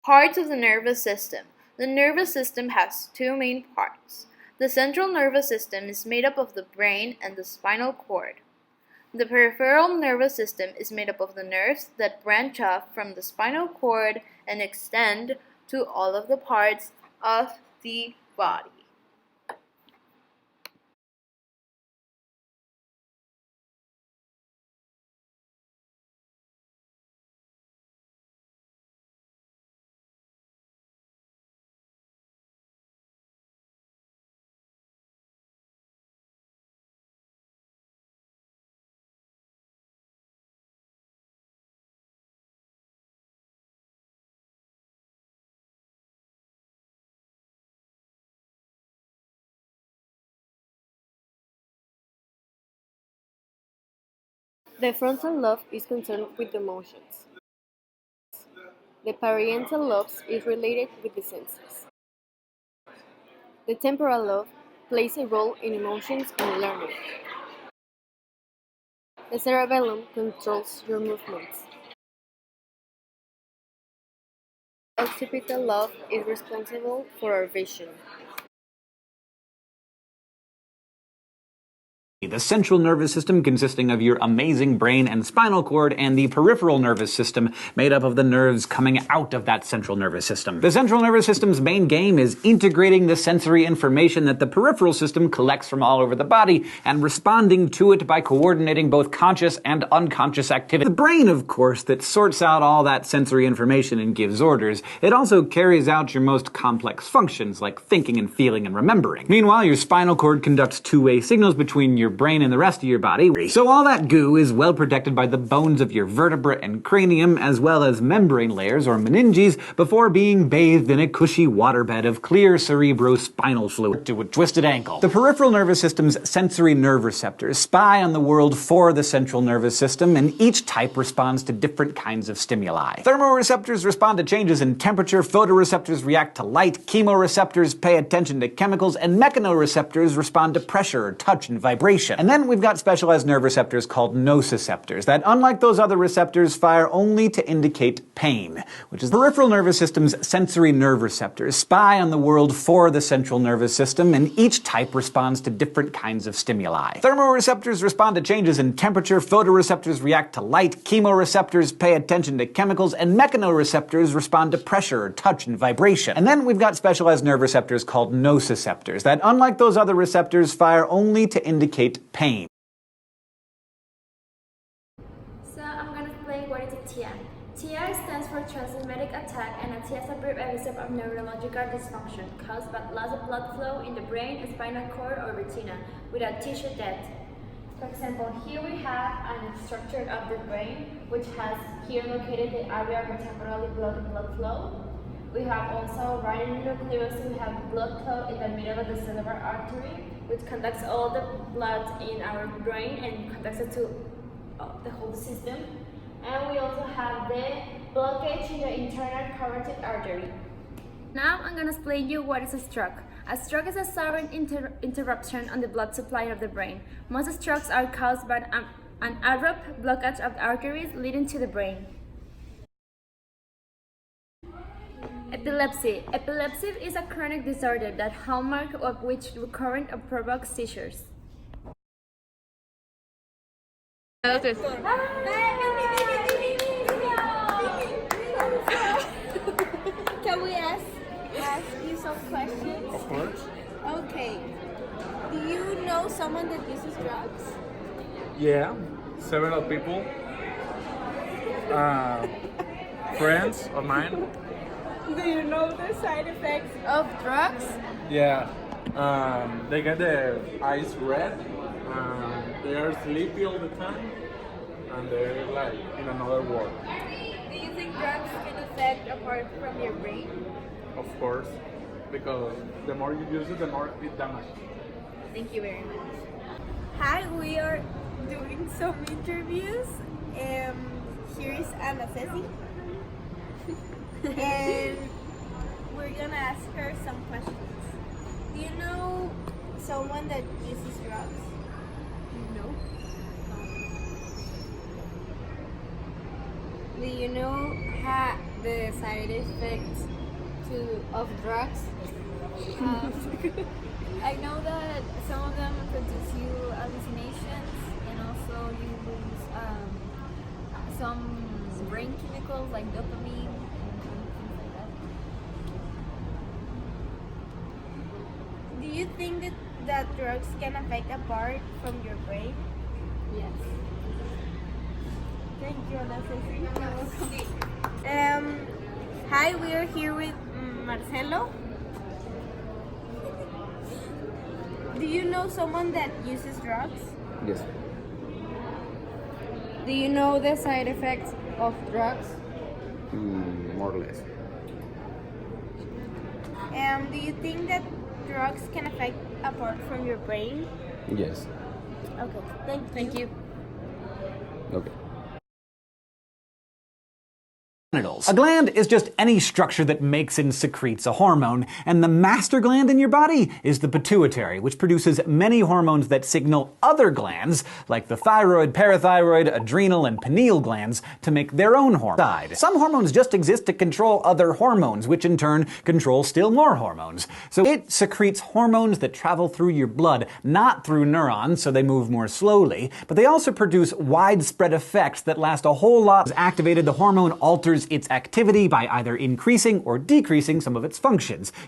Parts of the nervous system. The nervous system has two main parts. The central nervous system is made up of the brain and the spinal cord. The peripheral nervous system is made up of the nerves that branch off from the spinal cord and extend to all of the parts of the body. The frontal lobe is concerned with emotions. The parietal lobe is related with the senses. The temporal lobe plays a role in emotions and learning. The cerebellum controls your movements. The occipital lobe is responsible for our vision. The central nervous system consisting of your amazing brain and spinal cord, and the peripheral nervous system made up of the nerves coming out of that central nervous system. The central nervous system's main game is integrating the sensory information that the peripheral system collects from all over the body and responding to it by coordinating both conscious and unconscious activity. The brain, of course, that sorts out all that sensory information and gives orders. It also carries out your most complex functions like thinking and feeling and remembering. Meanwhile, your spinal cord conducts two-way signals between your brain and the rest of your body. So all that goo is well protected by the bones of your vertebrae and cranium, as well as membrane layers or meninges, before being bathed in a cushy waterbed of clear cerebrospinal fluid to a twisted ankle. The peripheral nervous system's sensory nerve receptors spy on the world for the central nervous system, and each type responds to different kinds of stimuli. Thermoreceptors respond to changes in temperature, photoreceptors react to light, chemoreceptors pay attention to chemicals, and mechanoreceptors respond to pressure, touch, and vibration. And then we've got specialized nerve receptors called nociceptors that, unlike those other receptors, fire only to indicate pain, which is the peripheral nervous system's sensory nerve receptors spy on the world for the central nervous system, and each type responds to different kinds of stimuli. Thermoreceptors respond to changes in temperature, photoreceptors react to light, chemoreceptors pay attention to chemicals, and mechanoreceptors respond to pressure, touch, and vibration. And then we've got specialized nerve receptors called nociceptors that, unlike those other receptors, fire only to indicate pain. So I'm going to explain what is a TIA. TIA stands for translymphatic attack, and a TIA is a brief episode of neurological dysfunction caused by loss of blood flow in the brain, spinal cord, or retina without tissue death. For example, here we have a structure of the brain which has here located the area where temporally blood flow. We have also right in the nucleus, we have blood flow in the middle of the cerebral artery, which conducts all the blood in our brain and conducts it to the whole system. And we also have the blockage in the internal carotid artery. Now I'm going to explain you what is a stroke. A stroke is a sudden interruption on the blood supply of the brain. Most strokes are caused by an abrupt blockage of the arteries leading to the brain. Epilepsy. Epilepsy is a chronic disorder that hallmark of which recurrent or provokes seizures. Can we ask you some questions? Of course. Okay. Do you know someone that uses drugs? Yeah, several people. Friends of mine. Do you know the side effects of drugs? Yeah. They get the eyes red. They are sleepy all the time. And they're like in another world. Do you think drugs can affect a part from your brain? Of course. Because the more you use it, the more it damages. Thank you very much. Hi, we are doing some interviews. Here is Anna Ceci. And we're gonna ask her some questions. Do you know someone that uses drugs? No. Do you know how the side effects of drugs. I know that some of them produce you hallucinations, and also you lose some brain chemicals like dopamine and things like that. Do you think that drugs can affect a part from your brain? Yes. Thank you, Ana. Hi, we are here with Marcelo. Do you know someone that uses drugs? Yes. Do you know the side effects of drugs? More or less. Do you think that drugs can affect a part from your brain? Yes. Okay, thank you. Okay. Genitals. A gland is just any structure that makes and secretes a hormone, and the master gland in your body is the pituitary, which produces many hormones that signal other glands, like the thyroid, parathyroid, adrenal, and pineal glands, to make their own hormones. Some hormones just exist to control other hormones, which in turn control still more hormones. So it secretes hormones that travel through your blood, not through neurons, so they move more slowly, but they also produce widespread effects that last a whole lot. As activated, the hormone alters its activity by either increasing or decreasing some of its functions.